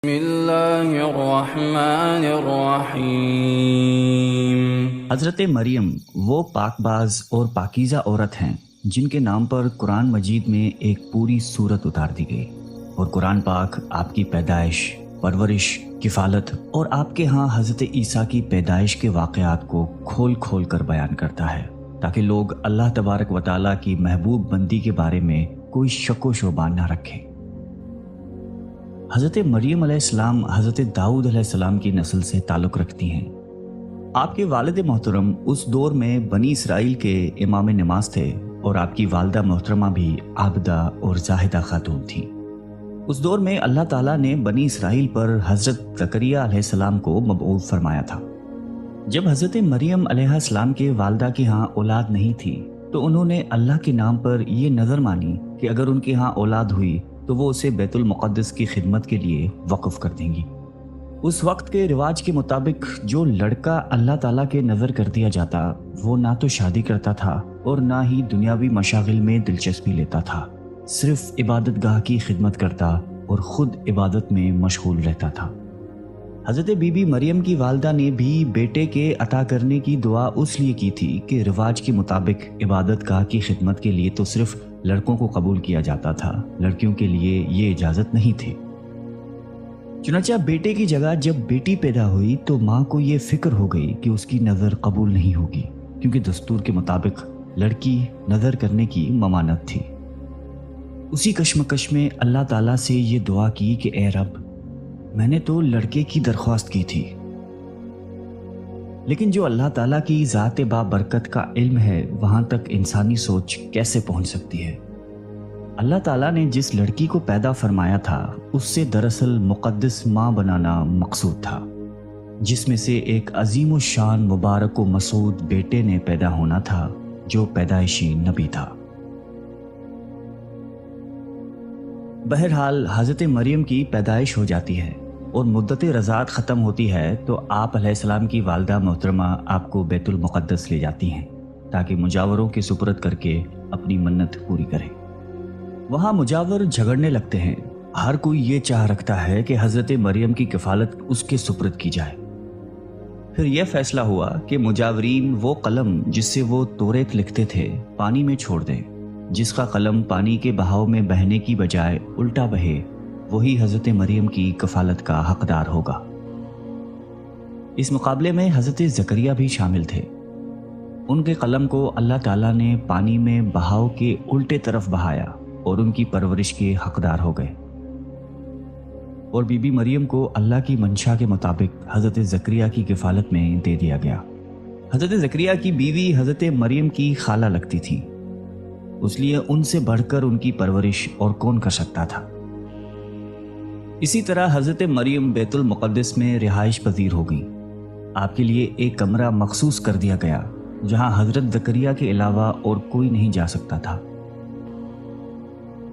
بسم اللہ الرحمن الرحیم۔ حضرت مریم وہ پاک باز اور پاکیزہ عورت ہیں جن کے نام پر قرآن مجید میں ایک پوری سورت اتار دی گئی، اور قرآن پاک آپ کی پیدائش، پرورش، کفالت اور آپ کے ہاں حضرت عیسیٰ کی پیدائش کے واقعات کو کھول کھول کر بیان کرتا ہے تاکہ لوگ اللہ تبارک و تعالیٰ کی محبوب بندی کے بارے میں کوئی شک و شبہ نہ رکھیں۔ حضرت مریم علیہ السلام حضرت داؤد علیہ السلام کی نسل سے تعلق رکھتی ہیں۔ آپ کے والد محترم اس دور میں بنی اسرائیل کے امام نماز تھے، اور آپ کی والدہ محترمہ بھی عابدہ اور زاہدہ خاتون تھیں۔ اس دور میں اللہ تعالیٰ نے بنی اسرائیل پر حضرت زکریا علیہ السلام کو مبعوث فرمایا تھا۔ جب حضرت مریم علیہ السلام کے والدہ کے ہاں اولاد نہیں تھی تو انہوں نے اللہ کے نام پر یہ نظر مانی کہ اگر ان کے ہاں اولاد ہوئی تو وہ اسے بیت المقدس کی خدمت کے لیے وقف کر دیں گی۔ اس وقت کے رواج کے مطابق جو لڑکا اللہ تعالیٰ کے نظر کر دیا جاتا وہ نہ تو شادی کرتا تھا اور نہ ہی دنیاوی مشاغل میں دلچسپی لیتا تھا، صرف عبادت گاہ کی خدمت کرتا اور خود عبادت میں مشغول رہتا تھا۔ حضرت بی بی مریم کی والدہ نے بھی بیٹے کے عطا کرنے کی دعا اس لیے کی تھی کہ رواج کے مطابق عبادت گاہ کی خدمت کے لیے تو صرف لڑکوں کو قبول کیا جاتا تھا، لڑکیوں کے لیے یہ اجازت نہیں تھی۔ چنانچہ بیٹے کی جگہ جب بیٹی پیدا ہوئی تو ماں کو یہ فکر ہو گئی کہ اس کی نظر قبول نہیں ہوگی، کیونکہ دستور کے مطابق لڑکی نظر کرنے کی ممانعت تھی۔ اسی کشمکش میں اللہ تعالیٰ سے یہ دعا کی کہ اے رب، میں نے تو لڑکے کی درخواست کی تھی، لیکن جو اللہ تعالیٰ کی ذات بابرکت کا علم ہے وہاں تک انسانی سوچ کیسے پہنچ سکتی ہے؟ اللہ تعالیٰ نے جس لڑکی کو پیدا فرمایا تھا اس سے دراصل مقدس ماں بنانا مقصود تھا، جس میں سے ایک عظیم الشان مبارک و مسعود بیٹے نے پیدا ہونا تھا جو پیدائشی نبی تھا۔ بہرحال حضرت مریم کی پیدائش ہو جاتی ہے اور مدت رضاعت ختم ہوتی ہے تو آپ علیہ السلام کی والدہ محترمہ آپ کو بیت المقدس لے جاتی ہیں تاکہ مجاوروں کے سپرد کر کے اپنی منت پوری کریں۔ وہاں مجاور جھگڑنے لگتے ہیں، ہر کوئی یہ چاہ رکھتا ہے کہ حضرت مریم کی کفالت اس کے سپرد کی جائے۔ پھر یہ فیصلہ ہوا کہ مجاورین وہ قلم جس سے وہ توریت لکھتے تھے پانی میں چھوڑ دیں، جس کا قلم پانی کے بہاؤ میں بہنے کی بجائے الٹا بہے وہی حضرت مریم کی کفالت کا حقدار ہوگا۔ اس مقابلے میں حضرت زکریا بھی شامل تھے۔ ان کے قلم کو اللہ تعالیٰ نے پانی میں بہاؤ کے الٹے طرف بہایا اور ان کی پرورش کے حقدار ہو گئے، اور بی بی مریم کو اللہ کی منشا کے مطابق حضرت زکریا کی کفالت میں دے دیا گیا۔ حضرت زکریا کی بیوی حضرت مریم کی خالہ لگتی تھی، اس لیے ان سے بڑھ کر ان کی پرورش اور کون کر سکتا تھا۔ اسی طرح حضرت مریم بیت المقدس میں رہائش پذیر ہو گئی۔ آپ کے لیے ایک کمرہ مخصوص کر دیا گیا جہاں حضرت زکریا کے علاوہ اور کوئی نہیں جا سکتا تھا۔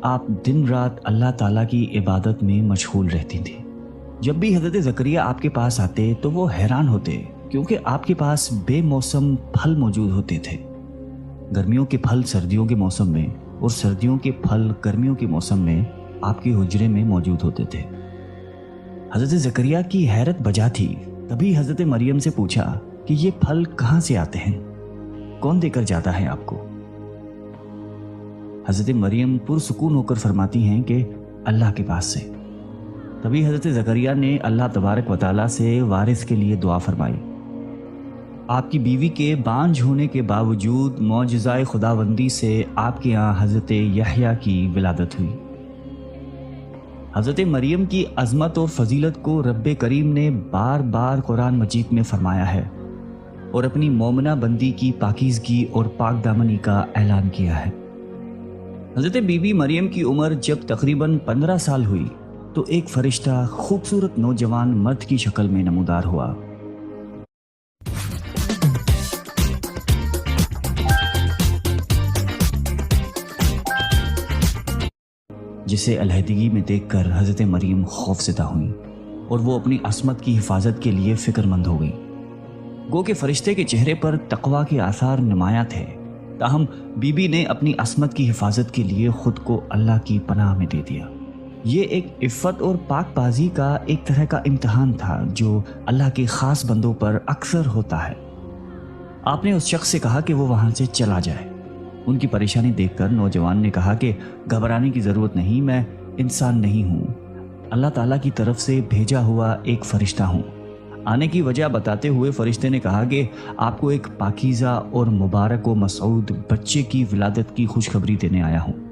آپ دن رات اللہ تعالیٰ کی عبادت میں مشغول رہتی تھی۔ جب بھی حضرت زکریا آپ کے پاس آتے تو وہ حیران ہوتے، کیونکہ آپ کے پاس بے موسم پھل موجود ہوتے تھے۔ گرمیوں کے پھل سردیوں کے موسم میں اور سردیوں کے پھل گرمیوں کے موسم میں آپ کے حجرے میں موجود ہوتے تھے۔ حضرت زکریا کی حیرت بجا تھی، تبھی حضرت مریم سے پوچھا کہ یہ پھل کہاں سے آتے ہیں، کون دے کر جاتا ہے آپ کو؟ حضرت مریم پرسکون ہو کر فرماتی ہیں کہ اللہ کے پاس سے۔ تبھی حضرت زکریا نے اللہ تبارک و تعالیٰ سے وارث کے لیے دعا فرمائی۔ آپ کی بیوی کے بانجھ ہونے کے باوجود معجزۂ خداوندی سے آپ کے یہاں حضرت یحییٰ کی ولادت ہوئی۔ حضرت مریم کی عظمت اور فضیلت کو رب کریم نے بار بار قرآن مجید میں فرمایا ہے اور اپنی مومنہ بندی کی پاکیزگی اور پاک دامنی کا اعلان کیا ہے۔ حضرت بی بی مریم کی عمر جب تقریباً 15 سال ہوئی تو ایک فرشتہ خوبصورت نوجوان مرد کی شکل میں نمودار ہوا، جسے علیحدگی میں دیکھ کر حضرت مریم خوف زدہ ہوئیں اور وہ اپنی عصمت کی حفاظت کے لیے فکر مند ہو گئیں۔ گو کہ فرشتے کے چہرے پر تقویٰ کے آثار نمایاں تھے، تاہم بی بی نے اپنی عصمت کی حفاظت کے لیے خود کو اللہ کی پناہ میں دے دیا۔ یہ ایک عفت اور پاک بازی کا ایک طرح کا امتحان تھا جو اللہ کے خاص بندوں پر اکثر ہوتا ہے۔ آپ نے اس شخص سے کہا کہ وہ وہاں سے چلا جائے۔ ان کی پریشانی دیکھ کر نوجوان نے کہا کہ گھبرانے کی ضرورت نہیں، میں انسان نہیں ہوں، اللہ تعالیٰ کی طرف سے بھیجا ہوا ایک فرشتہ ہوں۔ آنے کی وجہ بتاتے ہوئے فرشتے نے کہا کہ آپ کو ایک پاکیزہ اور مبارک و مسعود بچے کی ولادت کی خوشخبری دینے آیا ہوں۔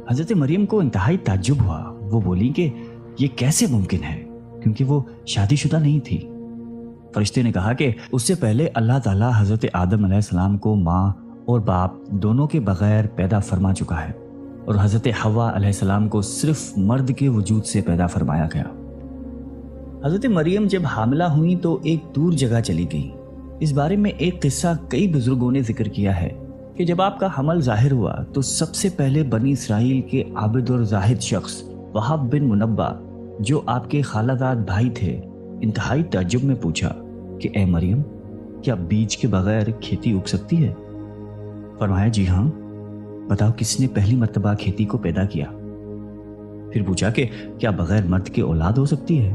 حضرت مریم کو انتہائی تعجب ہوا۔ وہ بولی کہ یہ کیسے ممکن ہے، کیونکہ وہ شادی شدہ نہیں تھی۔ فرشتے نے کہا کہ اس سے پہلے اللہ تعالیٰ حضرت آدم علیہ السلام کو ماں اور باپ دونوں کے بغیر پیدا فرما چکا ہے، اور حضرت حوا علیہ السلام کو صرف مرد کے وجود سے پیدا فرمایا گیا۔ حضرت مریم جب حاملہ ہوئیں تو ایک دور جگہ چلی گئیں۔ اس بارے میں ایک قصہ کئی بزرگوں نے ذکر کیا ہے کہ جب آپ کا حمل ظاہر ہوا تو سب سے پہلے بنی اسرائیل کے عابد اور زاہد شخص وہب بن منبع، جو آپ کے خالہ داد بھائی تھے، انتہائی تعجب میں پوچھا کہ اے مریم، کیا بیج کے بغیر کھیتی اگ سکتی ہے؟ فرمایا جی ہاں، بتاؤ کس نے پہلی مرتبہ کھیتی کو پیدا کیا؟ پھر پوچھا کہ کیا بغیر مرد کے اولاد ہو سکتی ہے؟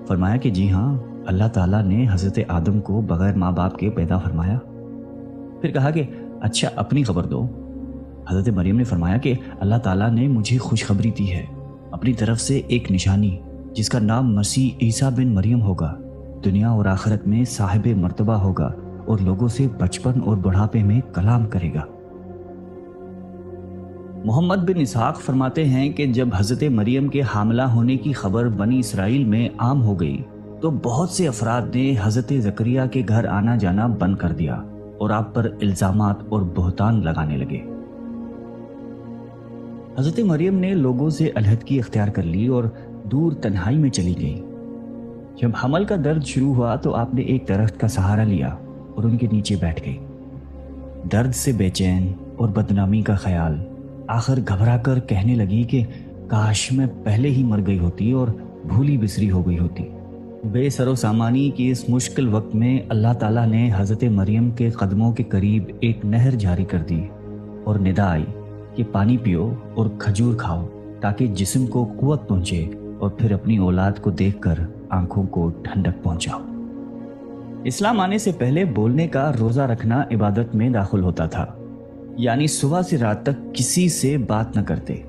فرمایا کہ جی ہاں، اللہ تعالیٰ نے حضرت آدم کو بغیر ماں باپ کے پیدا فرمایا۔ پھر کہا کہ اچھا اپنی خبر دو۔ حضرت مریم نے فرمایا کہ اللہ تعالیٰ نے مجھے خوشخبری دی ہے اپنی طرف سے ایک نشانی جس کا نام مسیح عیسیٰ بن مریم ہوگا، دنیا اور آخرت میں صاحب مرتبہ ہوگا اور لوگوں سے بچپن اور بڑھاپے میں کلام کرے گا۔ محمد بن اسحاق فرماتے ہیں کہ جب حضرت مریم کے حاملہ ہونے کی خبر بنی اسرائیل میں عام ہو گئی تو بہت سے افراد نے حضرت زکریا کے گھر آنا جانا بند کر دیا اور آپ پر الزامات اور بہتان لگانے لگے۔ حضرت مریم نے لوگوں سے علیحدگی اختیار کر لی اور دور تنہائی میں چلی گئی۔ جب حمل کا درد شروع ہوا تو آپ نے ایک درخت کا سہارا لیا اور ان کے نیچے بیٹھ گئی۔ درد سے بے چین اور بدنامی کا خیال، آخر گھبرا کر کہنے لگی کہ کاش میں پہلے ہی مر گئی ہوتی اور بھولی بسری ہو گئی ہوتی۔ بے سر و سامانی کی اس مشکل وقت میں اللہ تعالیٰ نے حضرت مریم کے قدموں کے قریب ایک نہر جاری کر دی اور ندا آئی کہ پانی پیو اور کھجور کھاؤ تاکہ جسم کو قوت پہنچے اور پھر اپنی اولاد کو دیکھ کر آنکھوں کو ٹھنڈک پہنچاؤ۔ اسلام آنے سے پہلے بولنے کا روزہ رکھنا عبادت میں داخل ہوتا تھا، یعنی صبح سے رات تک کسی سے بات نہ کرتے۔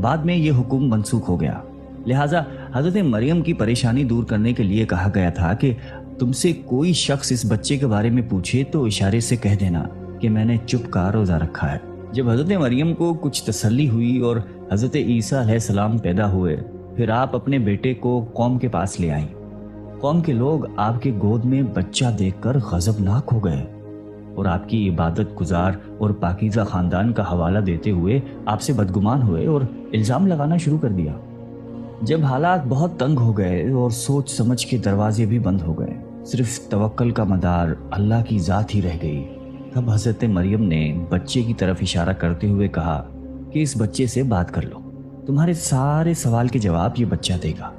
بعد میں یہ حکم منسوخ ہو گیا، لہٰذا حضرت مریم کی پریشانی دور کرنے کے لیے کہا گیا تھا کہ تم سے کوئی شخص اس بچے کے بارے میں پوچھے تو اشارے سے کہہ دینا کہ میں نے چپ کا روزہ رکھا ہے۔ جب حضرت مریم کو کچھ تسلی ہوئی اور حضرت عیسیٰ علیہ السلام پیدا ہوئے، پھر آپ اپنے بیٹے کو قوم کے پاس لے آئیں۔ قوم کے لوگ آپ کے گود میں بچہ دیکھ کر غضبناک ہو گئے اور آپ کی عبادت گزار اور پاکیزہ خاندان کا حوالہ دیتے ہوئے آپ سے بدگمان ہوئے اور الزام لگانا شروع کر دیا۔ جب حالات بہت تنگ ہو گئے اور سوچ سمجھ کے دروازے بھی بند ہو گئے، صرف توکل کا مدار اللہ کی ذات ہی رہ گئی، تب حضرت مریم نے بچے کی طرف اشارہ کرتے ہوئے کہا کہ اس بچے سے بات کر لو، تمہارے سارے سوال کے جواب یہ بچہ دے گا۔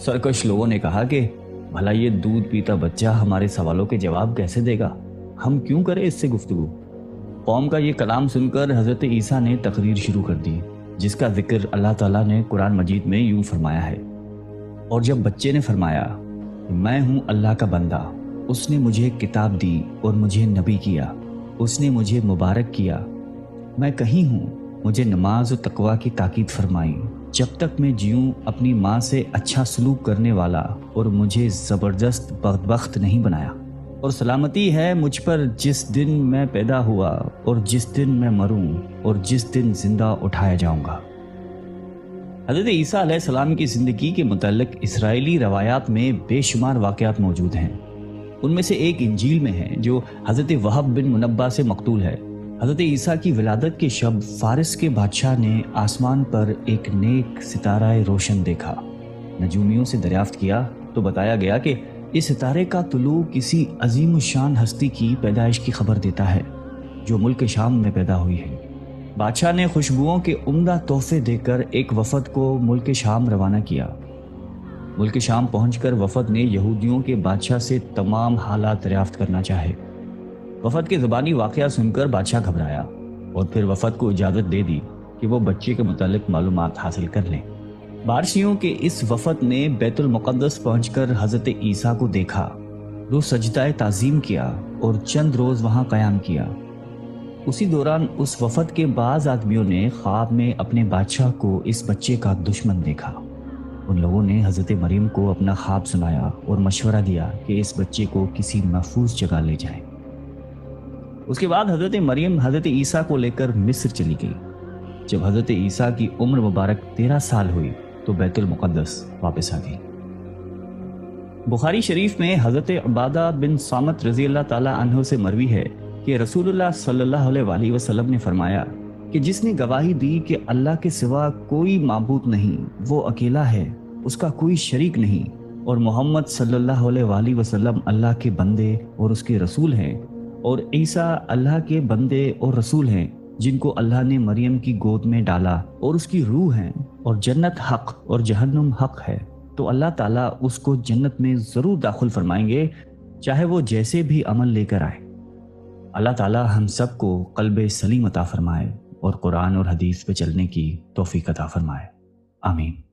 سرکش لوگوں نے کہا کہ بھلا یہ دودھ پیتا بچہ ہمارے سوالوں کے جواب کیسے دے گا، ہم کیوں کریں اس سے گفتگو؟ قوم کا یہ کلام سن کر حضرت عیسیٰ نے تقریر شروع کر دی، جس کا ذکر اللہ تعالیٰ نے قرآن مجید میں یوں فرمایا ہے، اور جب بچے نے فرمایا میں ہوں اللہ کا بندہ، اس نے مجھے کتاب دی اور مجھے نبی کیا، اس نے مجھے مبارک کیا، میں کہیں ہوں، مجھے نماز و تقوی کی تاکید فرمائی، جب تک میں جیوں اپنی ماں سے اچھا سلوک کرنے والا، اور مجھے زبردست بدبخت نہیں بنایا، اور سلامتی ہے مجھ پر جس دن میں پیدا ہوا اور جس دن میں مروں اور جس دن زندہ اٹھایا جاؤں گا۔ حضرت عیسیٰ علیہ السلام کی زندگی کے متعلق اسرائیلی روایات میں بے شمار واقعات موجود ہیں۔ ان میں سے ایک انجیل میں ہے جو حضرت وہب بن منبع سے مقتول ہے۔ حضرت عیسیٰ کی ولادت کے شب فارس کے بادشاہ نے آسمان پر ایک نیک ستارہ روشن دیکھا۔ نجومیوں سے دریافت کیا تو بتایا گیا کہ اس ستارے کا طلوع کسی عظیم الشان ہستی کی پیدائش کی خبر دیتا ہے جو ملک شام میں پیدا ہوئی ہے۔ بادشاہ نے خوشبوؤں کے عمدہ تحفے دے کر ایک وفد کو ملک شام روانہ کیا۔ ملک شام پہنچ کر وفد نے یہودیوں کے بادشاہ سے تمام حالات دریافت کرنا چاہے۔ وفد کے زبانی واقعہ سن کر بادشاہ گھبرایا اور پھر وفد کو اجازت دے دی کہ وہ بچے کے متعلق معلومات حاصل کر لیں۔ بارشیوں کے اس وفد نے بیت المقدس پہنچ کر حضرت عیسیٰ کو دیکھا، رو سجدہ تعظیم کیا اور چند روز وہاں قیام کیا۔ اسی دوران اس وفد کے بعض آدمیوں نے خواب میں اپنے بادشاہ کو اس بچے کا دشمن دیکھا۔ ان لوگوں نے حضرت مریم کو اپنا خواب سنایا اور مشورہ دیا کہ اس بچے کو کسی محفوظ جگہ لے جائیں۔ اس کے بعد حضرت مریم حضرت عیسیٰ کو لے کر مصر چلی گئی۔ جب حضرت عیسیٰ کی عمر مبارک 13 سال ہوئی تو بیت المقدس واپس آ گئی۔ بخاری شریف میں حضرت عبادہ بن صامت رضی اللہ تعالی عنہ سے مروی ہے کہ رسول اللہ صلی اللہ علیہ وآلہ وسلم نے فرمایا کہ جس نے گواہی دی کہ اللہ کے سوا کوئی معبود نہیں، وہ اکیلا ہے، اس کا کوئی شریک نہیں، اور محمد صلی اللہ علیہ وآلہ وسلم اللہ کے بندے اور اس کے رسول ہیں، اور عیسیٰ اللہ کے بندے اور رسول ہیں جن کو اللہ نے مریم کی گود میں ڈالا اور اس کی روح ہیں، اور جنت حق اور جہنم حق ہے، تو اللہ تعالیٰ اس کو جنت میں ضرور داخل فرمائیں گے، چاہے وہ جیسے بھی عمل لے کر آئے۔ اللہ تعالیٰ ہم سب کو قلب سلیم عطا فرمائے اور قرآن اور حدیث پہ چلنے کی توفیق عطا فرمائے۔ آمین۔